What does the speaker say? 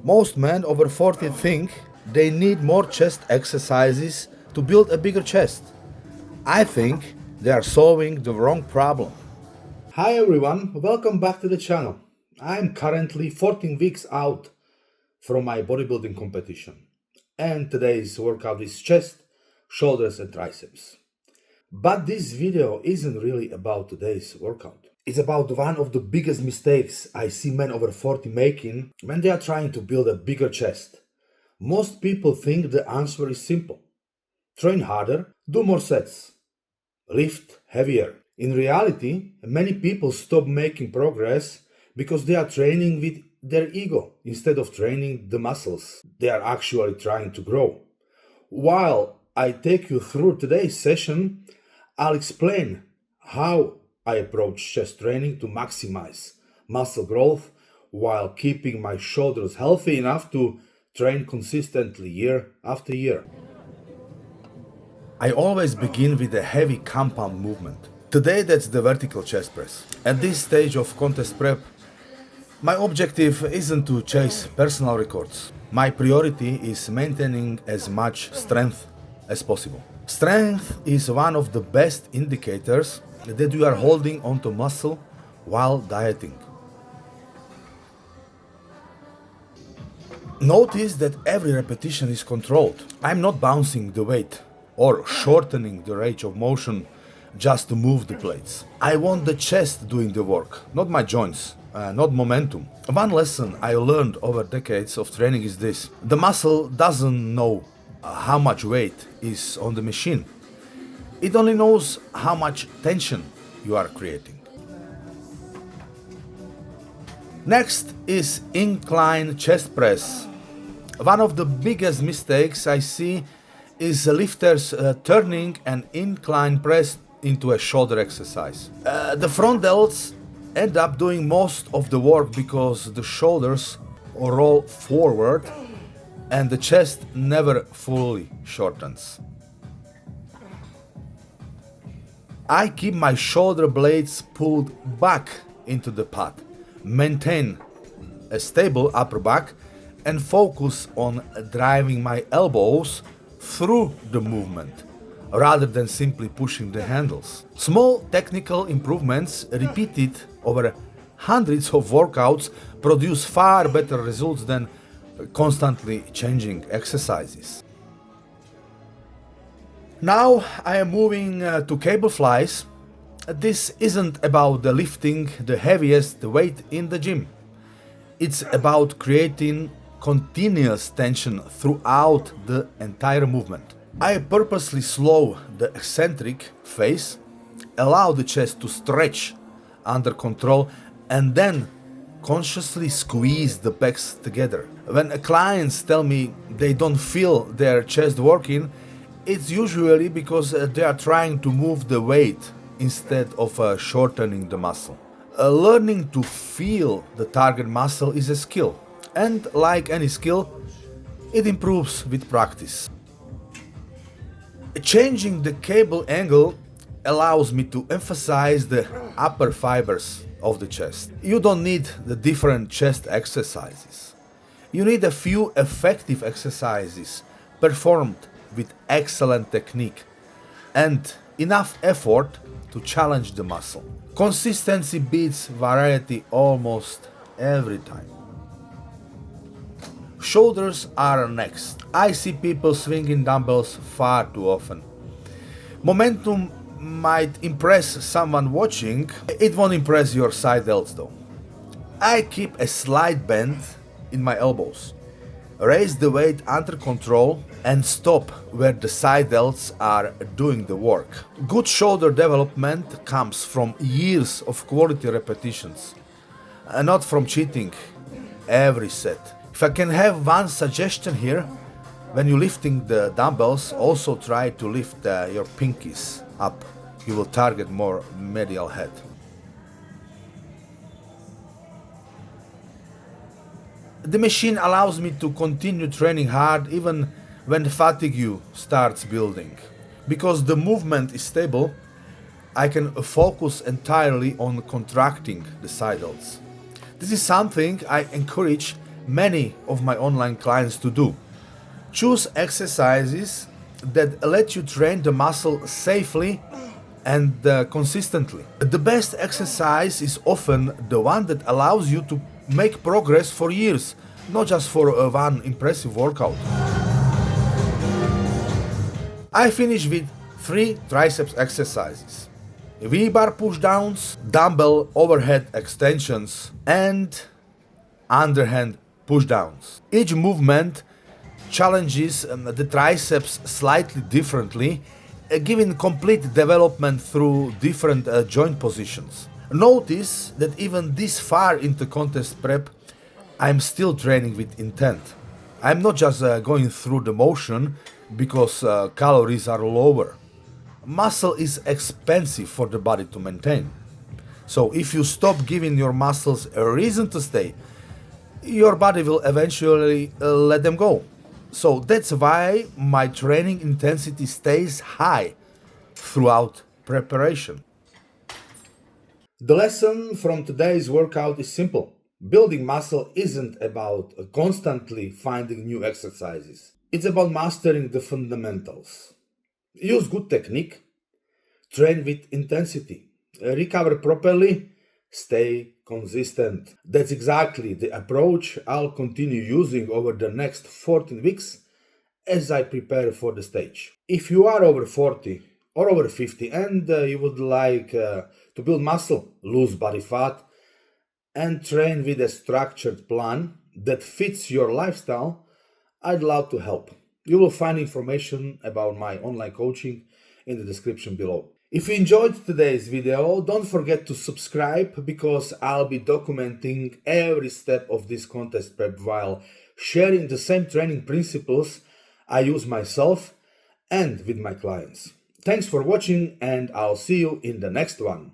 Most men over 40 think they need more chest exercises to build a bigger chest. I think they are solving the wrong problem. Hi everyone, welcome back to the channel. I am currently 14 weeks out from my bodybuilding competition, and today's workout is chest, shoulders and triceps. But this video isn't really about today's workout. It's about one of the biggest mistakes I see men over 40 making when they are trying to build a bigger chest. Most people think the answer is simple. Train harder, do more sets, lift heavier. In reality, many people stop making progress because they are training with their ego instead of training the muscles they are actually trying to grow. While I take you through today's session, I'll explain how I approach chest training to maximize muscle growth while keeping my shoulders healthy enough to train consistently year after year. I always begin with a heavy compound movement. Today that's the vertical chest press. At this stage of contest prep, my objective isn't to chase personal records. My priority is maintaining as much strength as possible. Strength is one of the best indicators that you are holding onto muscle while dieting. Notice that every repetition is controlled. I'm not bouncing the weight or shortening the range of motion just to move the plates. I want the chest doing the work, not my joints, not momentum. One lesson I learned over decades of training is this: the muscle doesn't know how much weight is on the machine. It only knows how much tension you are creating. Next is incline chest press. One of the biggest mistakes I see is lifters turning an incline press into a shoulder exercise. The front delts end up doing most of the work because the shoulders roll forward and the chest never fully shortens. I keep my shoulder blades pulled back into the pad, maintain a stable upper back, and focus on driving my elbows through the movement rather than simply pushing the handles. Small technical improvements repeated over hundreds of workouts produce far better results than constantly changing exercises. Now I am moving to cable flies. This isn't about lifting the heaviest weight in the gym. It's about creating continuous tension throughout the entire movement. I purposely slow the eccentric phase, allow the chest to stretch under control, and then consciously squeeze the pecs together. When clients tell me they don't feel their chest working, it's usually because they are trying to move the weight instead of shortening the muscle. Learning to feel the target muscle is a skill, and like any skill, it improves with practice. Changing the cable angle allows me to emphasize the upper fibers of the chest. You don't need the different chest exercises. You need a few effective exercises performed with excellent technique and enough effort to challenge the muscle. Consistency beats variety almost every time. Shoulders are next. I see people swinging dumbbells far too often. Momentum might impress someone watching, it won't impress your side delts though. I keep a slight bend in my elbows, raise the weight under control, and stop where the side delts are doing the work. Good shoulder development comes from years of quality repetitions, and not from cheating every set. If I can have one suggestion here, when you're lifting the dumbbells, also try to lift your pinkies up. You will target more medial head. The machine allows me to continue training hard even when fatigue starts building. Because the movement is stable, I can focus entirely on contracting the side delts. This is something I encourage many of my online clients to do. Choose exercises that let you train the muscle safely and consistently. The best exercise is often the one that allows you to make progress for years, not just for one impressive workout. I finish with 3 triceps exercises: V-bar pushdowns, dumbbell overhead extensions, and underhand pushdowns. Each movement challenges the triceps slightly differently, giving complete development through different joint positions. Notice that even this far into contest prep, I'm still training with intent. I'm not just going through the motion because calories are lower. Muscle is expensive for the body to maintain. So if you stop giving your muscles a reason to stay, your body will eventually let them go. So that's why my training intensity stays high throughout preparation. The lesson from today's workout is simple. Building muscle isn't about constantly finding new exercises. It's about mastering the fundamentals. Use good technique, train with intensity, recover properly, stay consistent. That's exactly the approach I'll continue using over the next 14 weeks as I prepare for the stage. If you are over 40 or over 50 and you would like to build muscle, lose body fat, and train with a structured plan that fits your lifestyle, I'd love to help. You will find information about my online coaching in the description below. If you enjoyed today's video, don't forget to subscribe because I'll be documenting every step of this contest prep while sharing the same training principles I use myself and with my clients. Thanks for watching, and I'll see you in the next one.